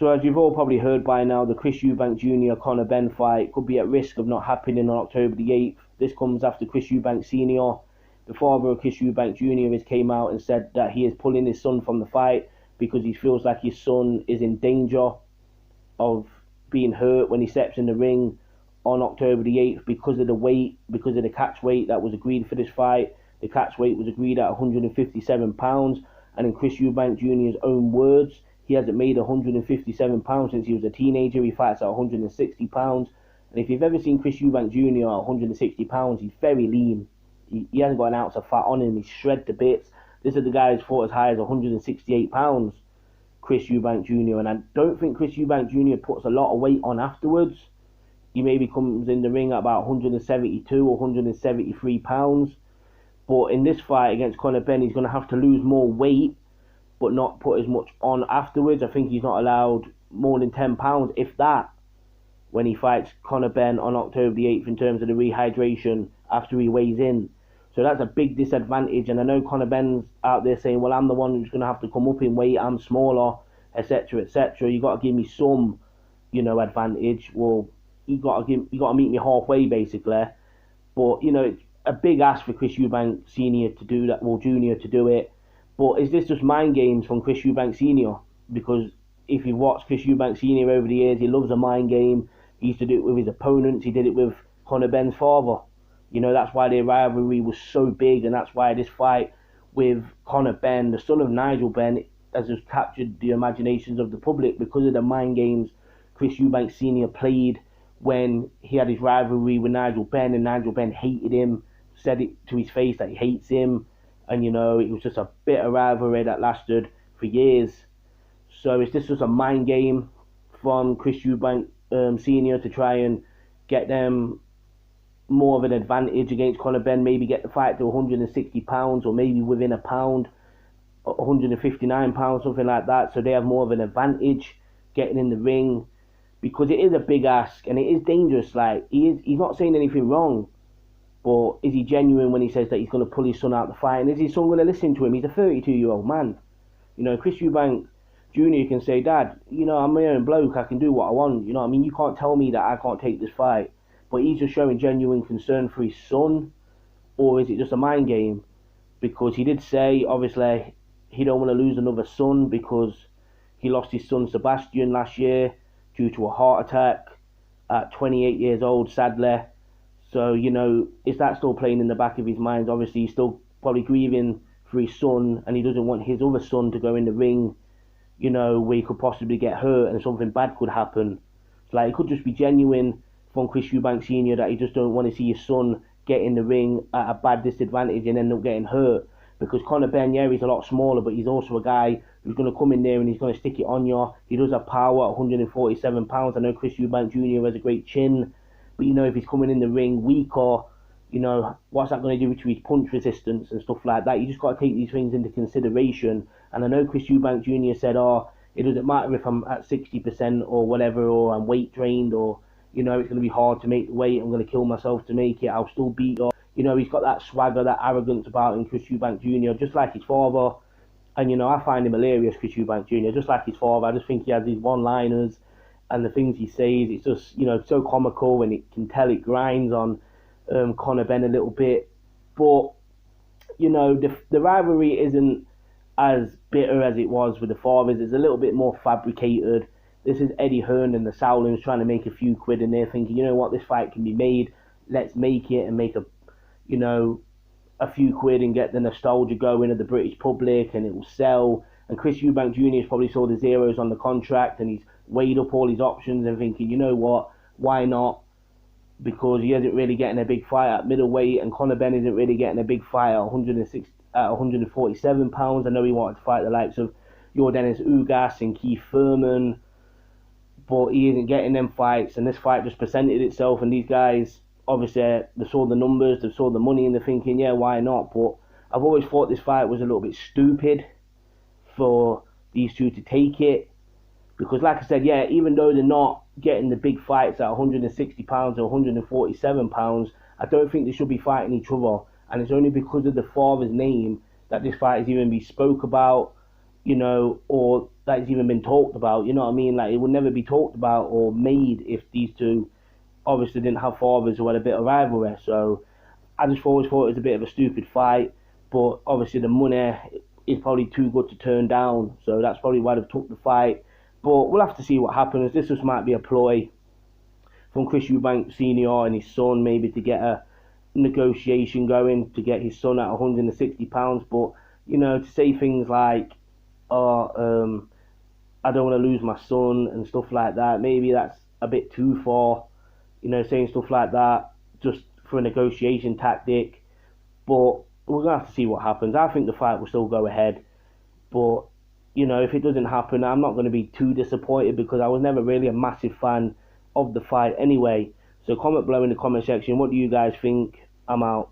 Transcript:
So as you've all probably heard by now, the Chris Eubank Jr. Conor Benn fight could be at risk of not happening on October the 8th. This comes after Chris Eubank Sr., the father of Chris Eubank Jr., has came out and said that he is pulling his son from the fight because he feels like his son is in danger of being hurt when he steps in the ring on October the 8th because of the weight, because of the catch weight that was agreed for this fight. The catch weight was agreed at 157 pounds, and in Chris Eubank Jr.'s own words, he hasn't made 157 pounds since he was a teenager. He fights at 160 pounds, and if you've ever seen Chris Eubank Jr. at 160 pounds, he's very lean. He hasn't got an ounce of fat on him. He's shred to bits. This is the guy who's fought as high as 168 pounds, Chris Eubank Jr. And I don't think Chris Eubank Jr. puts a lot of weight on afterwards. He maybe comes in the ring at about 172 or 173 pounds. But in this fight against Conor Benn, he's going to have to lose more weight, but not put as much on afterwards. I think he's not allowed more than 10 pounds, if that, when he fights Conor Benn on October the 8th in terms of the rehydration after he weighs in. So that's a big disadvantage, and I know Conor Benn's out there saying, well, I'm the one who's going to have to come up in weight, I'm smaller, etc., etc. You got to give me some, advantage. Well, you got to meet me halfway, basically. But, it's a big ask for Chris Eubank Sr. to do that, well, Jr. to do it. But is this just mind games from Chris Eubank Sr.? Because if you've watched Chris Eubank Sr. over the years, he loves a mind game. He used to do it with his opponents. He did it with Conor Benn's father. That's why their rivalry was so big, and that's why this fight with Conor Benn, the son of Nigel Benn, has just captured the imaginations of the public because of the mind games Chris Eubank Sr. played when he had his rivalry with Nigel Benn, and Nigel Benn hated him, said it to his face that he hates him, and it was just a bitter rivalry that lasted for years. So it's just a mind game from Chris Eubank Sr. to try and get them more of an advantage against Conor Benn, maybe get the fight to 160 pounds or maybe within a pound, 159 pounds, something like that, so they have more of an advantage getting in the ring, because it is a big ask and it is dangerous. Like, he's not saying anything wrong, but is he genuine when he says that he's going to pull his son out the fight, and is his son going to listen to him? He's a 32-year-old man. Chris Eubank Jr. can say, Dad, I'm my own bloke, I can do what I want, you can't tell me that I can't take this fight. But he's just showing genuine concern for his son, or is it just a mind game? Because he did say, obviously, he don't want to lose another son because he lost his son Sebastian last year due to a heart attack at 28 years old, sadly. So, is that still playing in the back of his mind? Obviously, he's still probably grieving for his son, and he doesn't want his other son to go in the ring, where he could possibly get hurt and something bad could happen. So, it could just be genuine from Chris Eubank Sr. that he just don't want to see his son get in the ring at a bad disadvantage and end up getting hurt. Because Conor Benn, he's a lot smaller, but he's also a guy who's going to come in there and he's going to stick it on you. He does have power at 147 pounds. I know Chris Eubank Jr. has a great chin, but if he's coming in the ring weaker, what's that going to do to his punch resistance and stuff like that? You just got to take these things into consideration. And I know Chris Eubank Jr. said, it doesn't matter if I'm at 60% or whatever, or I'm weight trained, or it's going to be hard to make the weight, I'm going to kill myself to make it, I'll still beat her. He's got that swagger, that arrogance about him, Chris Eubank Jr., just like his father. And, I find him hilarious, Chris Eubank Jr., just like his father. I just think he has these one-liners and the things he says. It's just, so comical, and it can tell it grinds on Conor Benn a little bit. But, the rivalry isn't as bitter as it was with the fathers. It's a little bit more fabricated. This is Eddie Hearn and the Sowlins trying to make a few quid, and they're thinking, this fight can be made. Let's make it and make a few quid and get the nostalgia going of the British public, and it will sell. And Chris Eubank Jr. has probably saw the zeros on the contract, and he's weighed up all his options and thinking, why not? Because he isn't really getting a big fight at middleweight, and Conor Benn isn't really getting a big fight at 147 pounds. I know he wanted to fight the likes of Yordenis Ugas and Keith Thurman, but he isn't getting them fights, and this fight just presented itself, and these guys, obviously, they saw the numbers, they saw the money, and they're thinking, yeah, why not? But I've always thought this fight was a little bit stupid for these two to take it, because like I said, even though they're not getting the big fights at 160 pounds or 147 pounds, I don't think they should be fighting each other, and it's only because of the father's name that this fight is even be spoke about you know, or that it's even been talked about. You know what I mean? Like, it would never be talked about or made if these two obviously didn't have fathers who had a bit of rivalry. So I just always thought it was a bit of a stupid fight, but obviously the money is probably too good to turn down, so that's probably why they've took the fight. But we'll have to see what happens. This just might be a ploy from Chris Eubank Senior and his son, maybe to get a negotiation going to get his son at £160. But you know, to say things like, "Oh, I don't want to lose my son" and stuff like that, maybe that's a bit too far. You know, saying stuff like that just for a negotiation tactic. But we're gonna have to see what happens. I think the fight will still go ahead, but you know, if it doesn't happen, I'm not going to be too disappointed because I was never really a massive fan of the fight anyway. So comment below in the comment section. What do you guys think? I'm out.